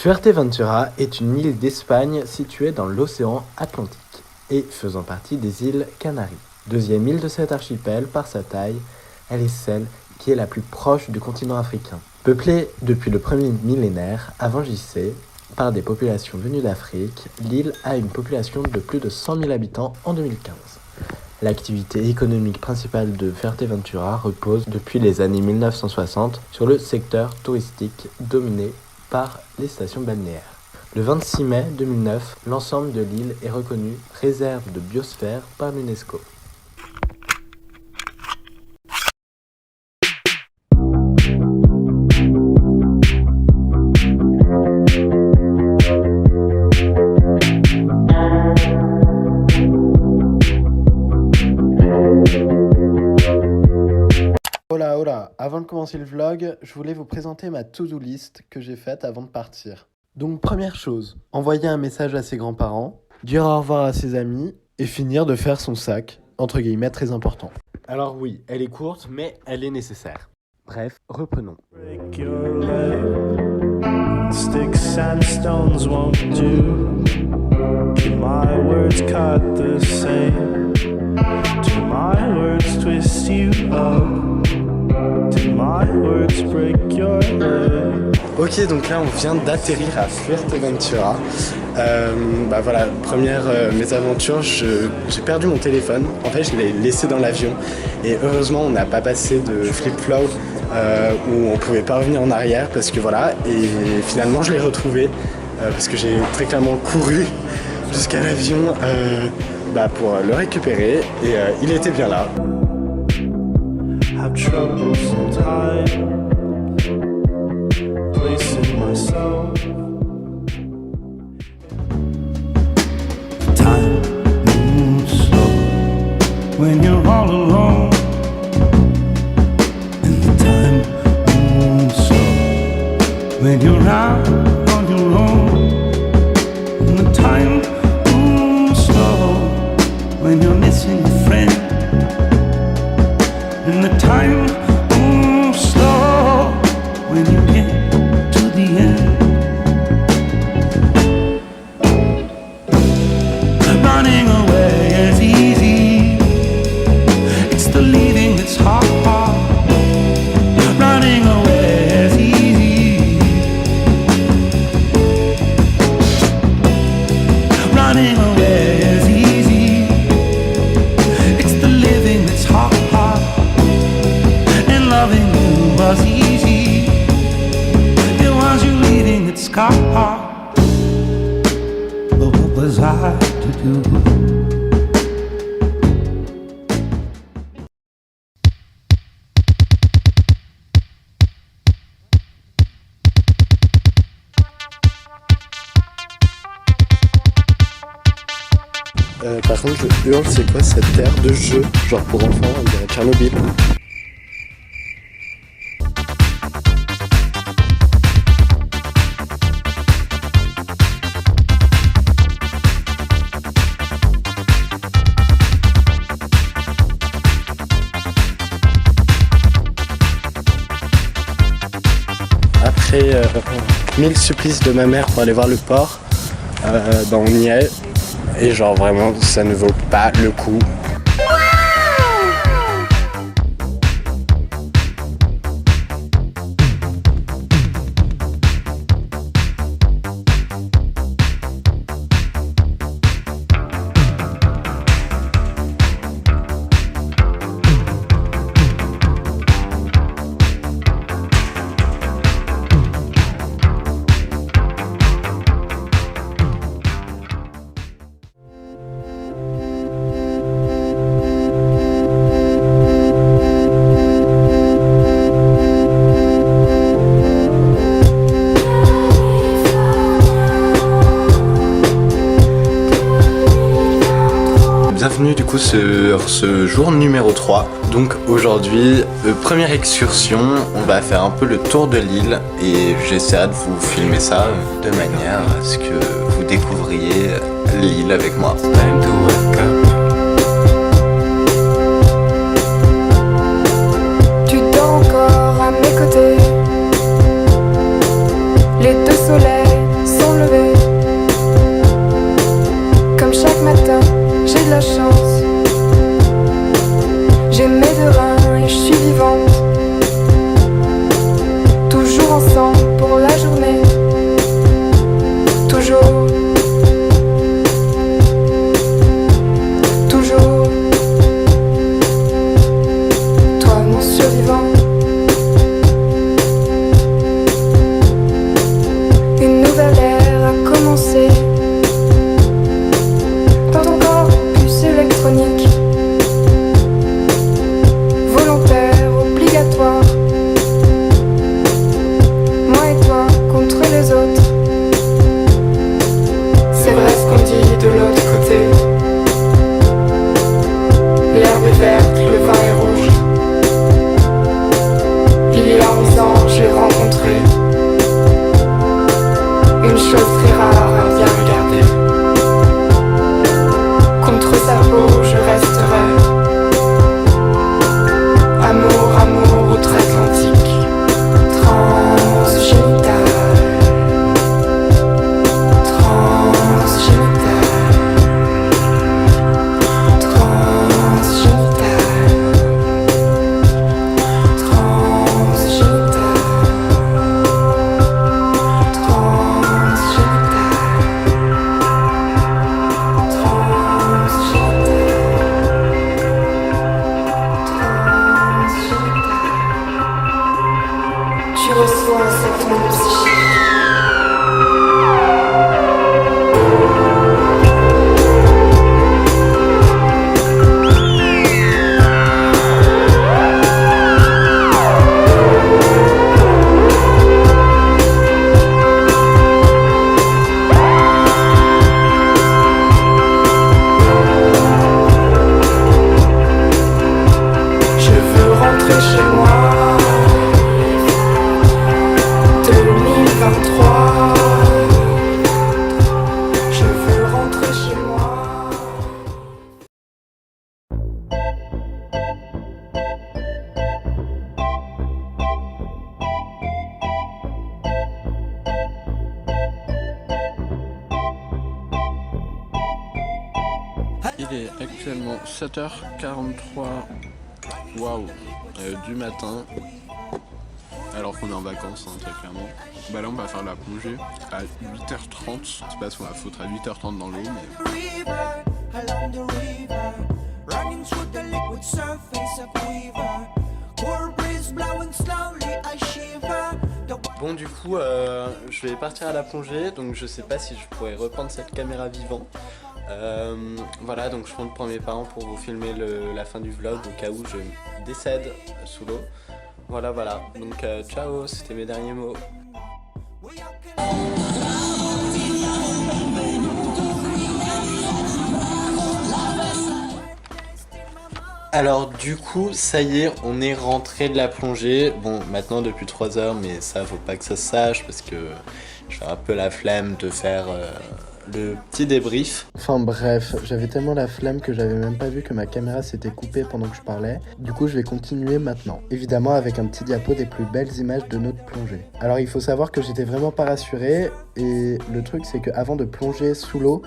Fuerteventura est une île d'Espagne située dans l'océan Atlantique et faisant partie des îles Canaries. Deuxième île de cet archipel par sa taille, elle est celle qui est la plus proche du continent africain. Peuplée depuis le premier millénaire avant JC par des populations venues d'Afrique, l'île a une population de plus de 100 000 habitants en 2015. L'activité économique principale de Fuerteventura repose depuis les années 1960 sur le secteur touristique dominé par les stations balnéaires. Le 26 mai 2009, l'ensemble de l'île est reconnu réserve de biosphère par l'UNESCO. Hola, avant de commencer le vlog, je voulais vous présenter ma to-do list que j'ai faite avant de partir. Donc première chose, envoyer un message à ses grands-parents, dire au revoir à ses amis et finir de faire son sac, entre guillemets très important. Alors oui, elle est courte mais elle est nécessaire. Bref, reprenons. Break your leg. Sticks and stones won't do. To my words cut the same. To my words twist you up. To my words break your leg. Ok, donc là on vient d'atterrir à Fuerteventura. Voilà, première mésaventure, j'ai perdu mon téléphone. En fait, je l'ai laissé dans l'avion. Et heureusement, on n'a pas passé de flip-flop où on pouvait pas revenir en arrière parce que voilà. Et finalement, je l'ai retrouvé parce que j'ai très clairement couru jusqu'à l'avion pour le récupérer. Et il était bien là. Have trouble sometimes placing myself. Time moves slow when you're all alone, and the time moves slow when you're out on your own, and the time moves slow when you're missing a friend. And the time moves slow when you get to the end. Running away is easy. It's the leaving that's hard. Running away is easy. Running away is easy. It's the living that's hard. Loving you was easy. It was you leaving it scarred. But what was I to do? Par contre, je hurle, c'est quoi cette terre de jeu, genre pour enfants, on dirait Tchernobyl. Après 1000 supplices de ma mère pour aller voir le port, on y est. Et genre vraiment, ça ne vaut pas le coup. Bienvenue du coup sur ce jour numéro 3. Donc aujourd'hui, première excursion, on va faire un peu le tour de l'île et j'essaierai de vous filmer ça de manière à ce que vous découvriez l'île avec moi. Tu dors encore à mes côtés, les deux soleils le vin est rouge. Il y a 11 ans, j'ai rencontré une chose très rare à bien regarder. Contre sa peau, je resterai. Amour, amour outre-Atlantique. Transgénital. Transgénital. Transgénital. Transgénital. Tu reçois cette onde psychique. Je veux rentrer chez moi. 2023. Je veux rentrer chez moi. Il est actuellement 7h43 du matin, alors qu'on est en vacances, très clairement. Bah là on va faire la plongée à 8h30, c'est pas sur la faute à 8h30 dans l'eau, mais... Along the river, running through the liquid surface of quiver. Cool breeze blowing slowly, I shiver. Bon, du coup, je vais partir à la plongée, donc je sais pas si je pourrais reprendre cette caméra vivant. Voilà, donc je compte prendre mes parents pour vous filmer la fin du vlog au cas où je décède sous l'eau. Voilà, donc ciao, c'était mes derniers mots. Alors du coup, ça y est, on est rentré de la plongée. Bon, maintenant depuis 3 heures, mais ça faut pas que ça se sache parce que j'ai un peu la flemme de faire le petit débrief. Enfin bref, j'avais tellement la flemme que j'avais même pas vu que ma caméra s'était coupée pendant que je parlais. Du coup, je vais continuer maintenant. Évidemment avec un petit diapo des plus belles images de notre plongée. Alors il faut savoir que j'étais vraiment pas rassuré et le truc c'est qu'avant de plonger sous l'eau,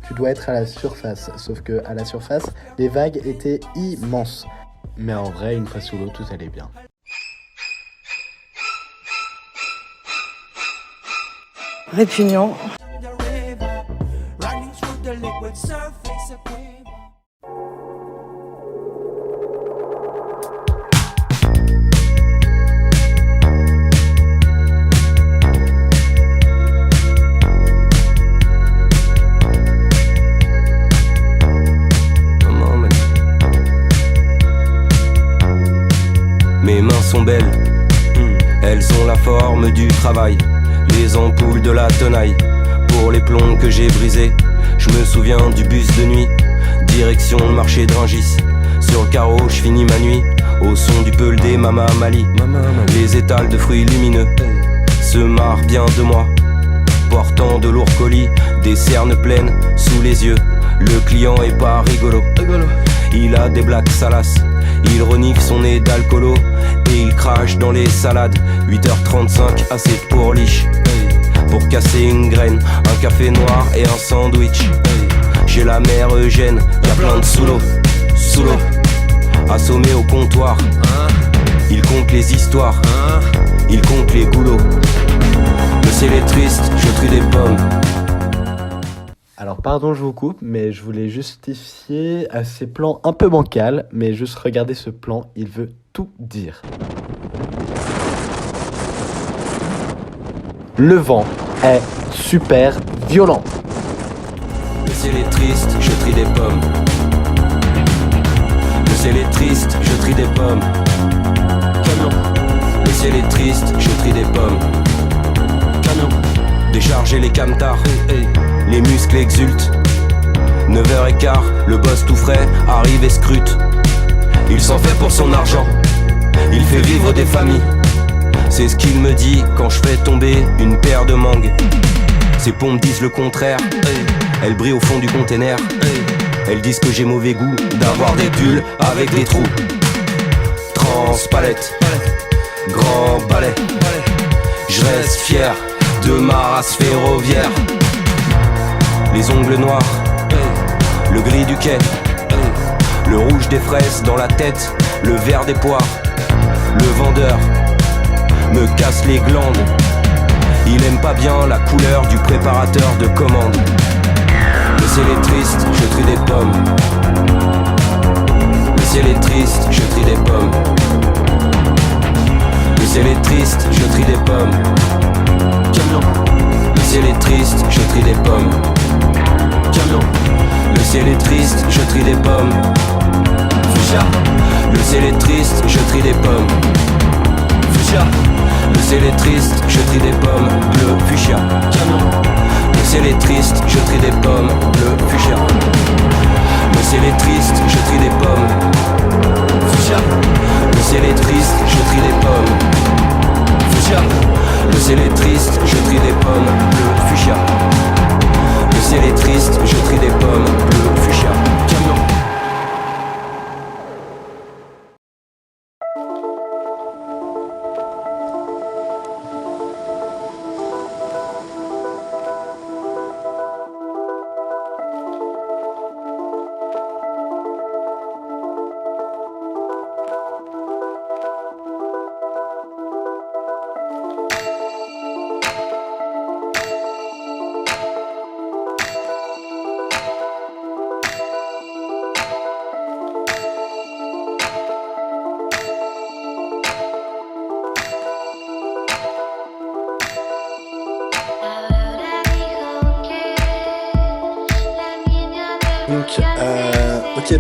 tu dois être à la surface. Sauf que à la surface, les vagues étaient immenses. Mais en vrai, une fois sous l'eau, tout allait bien. Répugnant. The river, running through the liquid surface of quiver. Mes mains sont belles, elles ont la forme du travail, les ampoules de la tenaille, pour les plombs que j'ai brisés. Je me souviens du bus de nuit, direction le marché de Rungis. Sur le carreau, je finis ma nuit, au son du peul des Mama Mali. Les étals de fruits lumineux se marrent bien de moi, portant de lourds colis, des cernes pleines sous les yeux. Le client est pas rigolo, il a des blagues salaces. Il renifle son nez d'alcoolo et il crache dans les salades. 8h35, assez de pourliche pour casser une graine, un café noir et un sandwich. Chez la mère Eugène, y'a plein de sous l'eau, assommé au comptoir. Il compte les histoires, il compte les goulots. Le ciel est triste, je trie des pommes. Alors pardon, je vous coupe, mais je voulais justifier à ces plans un peu bancals, mais juste regardez ce plan, il veut tout dire. Le vent est super violent. Le ciel est triste, je trie des pommes. Le ciel est triste, je trie des pommes. Camion. Le ciel est triste, je trie des pommes. Camion. Décharger les camtars, les muscles exultent. 9h15, le boss tout frais arrive et scrute. il s'en fait pour son argent, il fait vivre des familles. C'est ce qu'il me dit quand je fais tomber une paire de mangues. Ses pompes disent le contraire, elles brillent au fond du container. Elles disent que j'ai mauvais goût d'avoir des pulls avec des trous. Transpalette, grand balai, je reste fier de ma race ferroviaire. Les ongles noirs, le gris du quai, le rouge des fraises dans la tête, le vert des poires. Le vendeur me casse les glandes, il aime pas bien la couleur du préparateur de commande. Le ciel est triste, je trie des pommes. Le ciel est triste, je trie des pommes. Le ciel est triste, je trie des pommes. Camion. Le ciel est triste, je trie des pommes. Camion. Le ciel est triste, je trie des pommes. Fuchsia. Le ciel est triste, je trie des pommes. Fuchsia. Le ciel est triste, je trie des pommes. Bleu, fuchsia. Camion. Le ciel est triste, je trie des pommes. Bleu, fuchsia. Le ciel est triste, je trie des pommes. Fuchsia. Le ciel est triste, je trie des pommes. Fuchsia. Le ciel est triste, je trie des pommes. Bleu, fuchsia. Le ciel est triste, je trie des pommes. Bleu, fuchsia. Camion.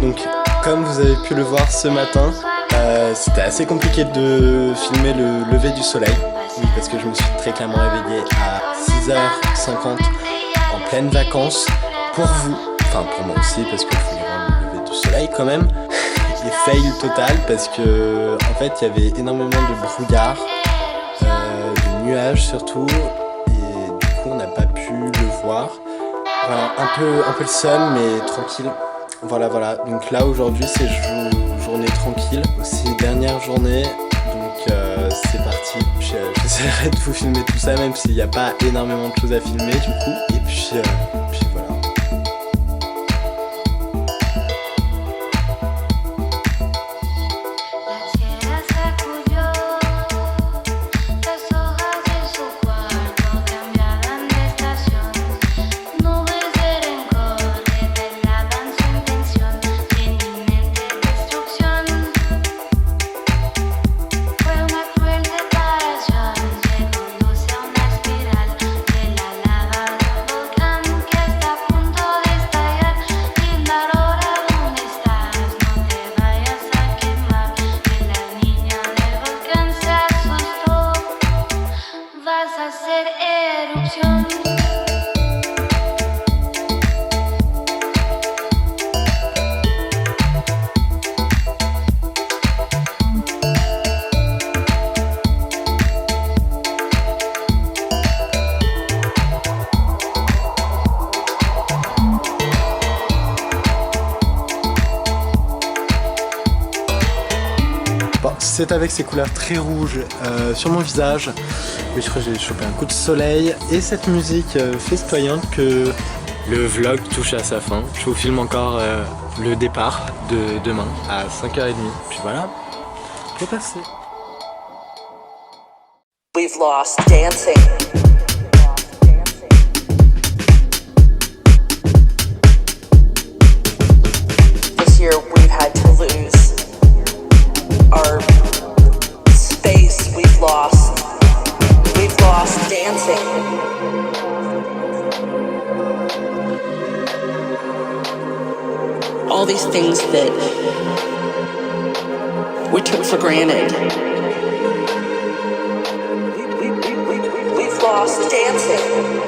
Donc, comme vous avez pu le voir ce matin, c'était assez compliqué de filmer le lever du soleil. Oui, parce que je me suis très clairement réveillé à 6h50 en pleine vacances. Pour vous, enfin pour moi aussi, parce qu'il faut voir le lever du soleil quand même. Et fail total, parce que en fait, il y avait énormément de brouillard, de nuages surtout, et du coup, on n'a pas pu le voir. Voilà, un peu le seum, mais tranquille. Voilà, donc là aujourd'hui c'est journée tranquille, aussi dernière journée, donc c'est parti. J'essaierai de vous filmer tout ça même s'il n'y a pas énormément de choses à filmer du coup, et puis voilà. C'est avec ces couleurs très rouges sur mon visage. Oui, je crois que j'ai chopé un coup de soleil. Et cette musique festoyante que le vlog touche à sa fin. Je vous filme encore le départ de demain à 5h30. Puis voilà, c'est passé. We've lost dancing. This year we've had to lose our space. We've lost dancing. All these things that we took for granted. We've lost dancing.